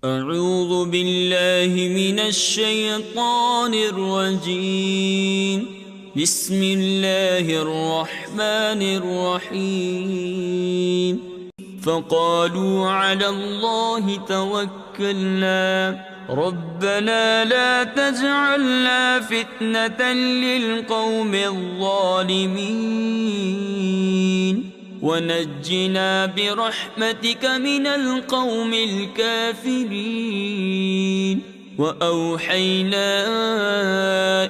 أعوذ بالله من الشيطان الرجيم. بسم الله الرحمن الرحيم. فقالوا على الله توكلنا ربنا لا تجعلنا فتنة للقوم الظالمين ونجنا برحمتك من القوم الكافرين. وأوحينا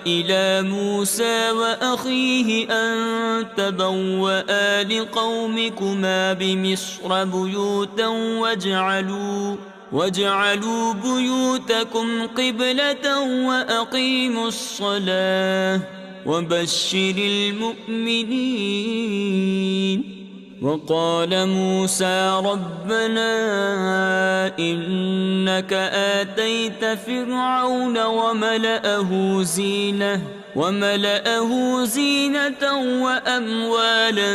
إلى موسى وأخيه أن تبوأ لقومكما بمصر بيوتا واجعلوا بيوتكم قبلة وأقيموا الصلاة وبشر المؤمنين. وقال موسى ربنا إنك آتيت فرعون وملأه زينة وأموالا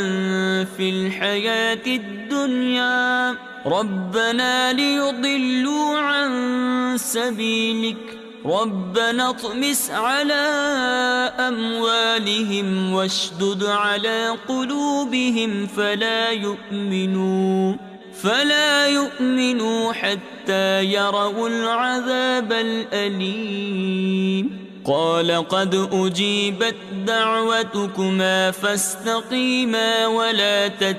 في الحياة الدنيا ربنا ليضلوا عن سبيلك ربنا اطمس على أموالهم واشدد على قلوبهم فلا يؤمنوا حتى يروا العذاب الأليم. قال قد أجيبت دعوتكما فاستقيما ولا تتبعان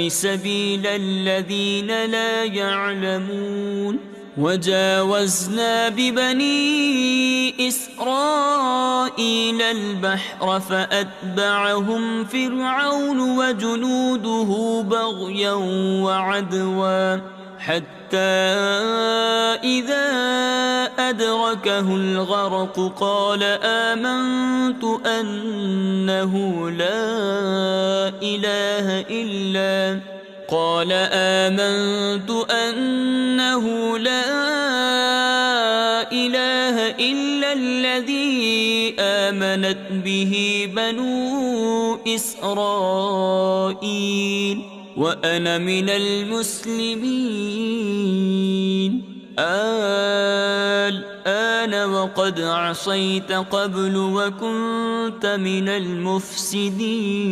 سبيل الذين لا يعلمون. وجاوزنا ببني إسرائيل البحر فأتبعهم فرعون وجنوده بغيا وعدوا حتى إذا أدركه الغرق قال آمنت أنه لا إله إلا الذي آمنت به بنو إسرائيل وأنا من المسلمين. الآن وقد عصيت قبل وكنت من المفسدين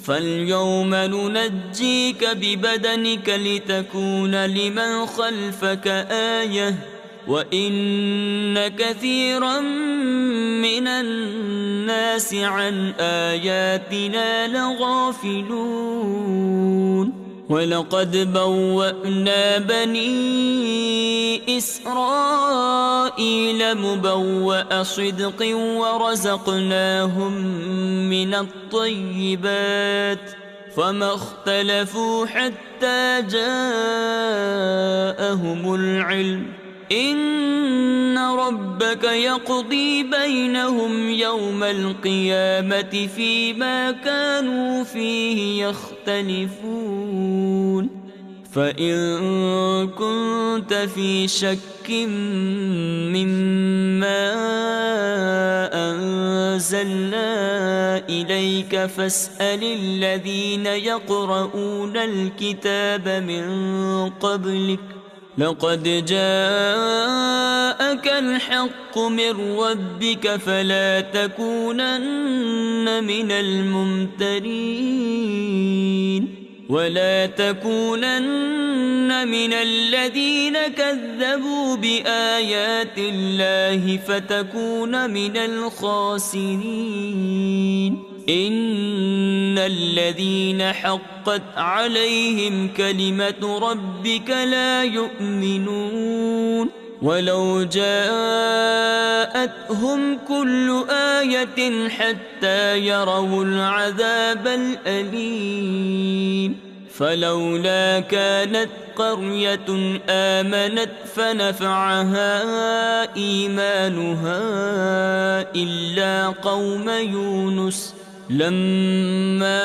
فاليوم ننجيك ببدنك لتكون لمن خلفك آية وإن كثيرا من الناس عن آياتنا لغافلون. ولقد بوأنا بني إسرائيل مبوأ صدق ورزقناهم من الطيبات فما اختلفوا حتى جاءهم العلم إن ربك يقضي بينهم يوم القيامة فيما كانوا فيه يختلفون. فإن كنت في شك مما أنزلنا إليك فاسأل الذين يقرؤون الكتاب من قبلك لقد جاءك الحق من ربك فلا تكونن من الممترين ولا تكونن من الذين كذبوا بآيات الله فتكون من الخاسرين. إن الذين حقت عليهم كلمة ربك لا يؤمنون ولو جاءتهم كل آية حتى يروا العذاب الأليم. فلولا كانت قرية آمنت فنفعها إيمانها إلا قوم يونس لما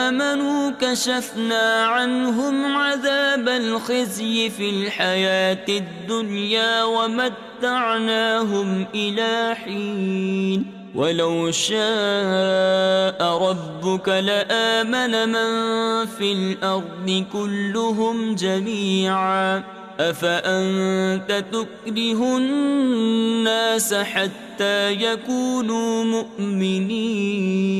آمنوا كشفنا عنهم عذاب الخزي في الحياة الدنيا ومتعناهم إلى حين ولو شاء ربك لآمن من في الأرض كلهم جميعا أفأنت تكره الناس حتى يكونوا مؤمنين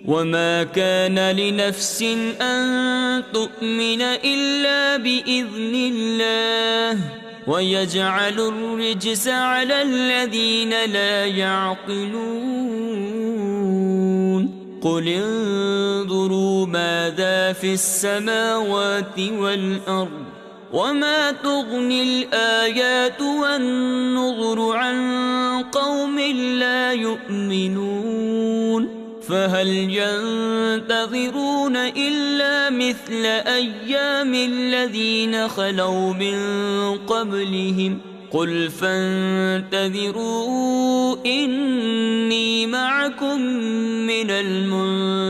وما كان لنفس أن تؤمن إلا بإذن الله ويجعل الرجس على الذين لا يعقلون قل انظروا ماذا في السماوات والأرض وما تغني الآيات والنظر عن قوم لا يؤمنون فهل ينتظرون إلا مثل أيام الذين خلوا من قبلهم قل فانتظروا إني معكم من المنتظرين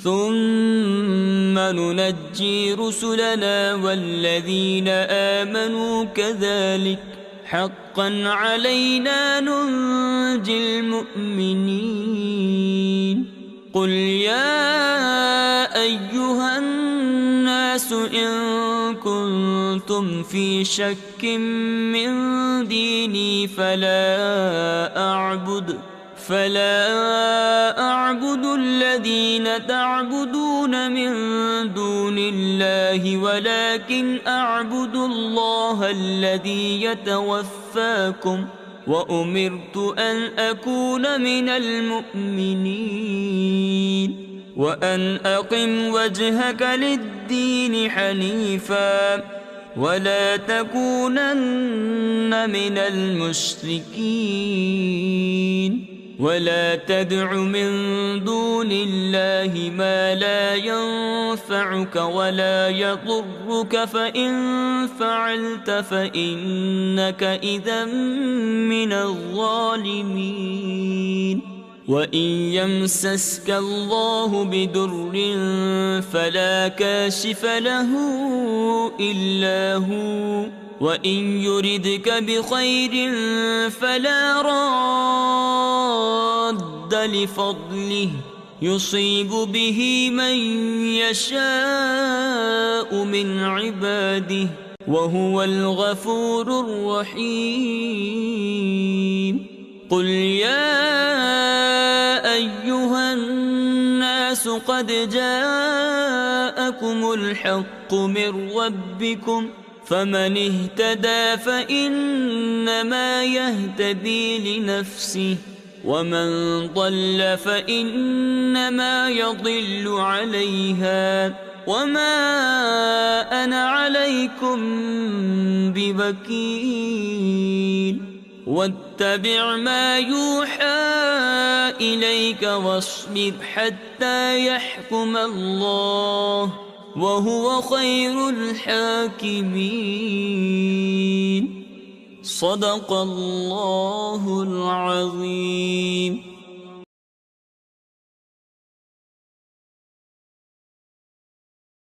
ثم ننجي رسلنا والذين آمنوا كذلك حقا علينا ننجي المؤمنين قل يا أيها الناس إن كنتم في شك من ديني فلا أعبد الذين تعبدون من دون الله ولكن أعبد الله الذي يتوفاكم وأمرت أن أكون من المؤمنين وأن أقم وجهك للدين حنيفا ولا تكونن من المشركين ولا تدع من دون الله ما لا ينفعك ولا يضرك فإن فعلت فإنك إذا من الظالمين وإن يمسسك الله بدر فلا كاشف له إلا هو وإن يردك بخير فلا راد لفضله يصيب به من يشاء من عباده وهو الغفور الرحيم قل يا أيها الناس قد جاءكم الحق من ربكم فمن اهتدى فإنما يهتدي لنفسه ومن ضل فإنما يضل عليها وما أنا عليكم بوكيل واتبع ما يوحى إليك واصبر حتى يحكم الله وهو خير الحاكمين صدق الله العظيم.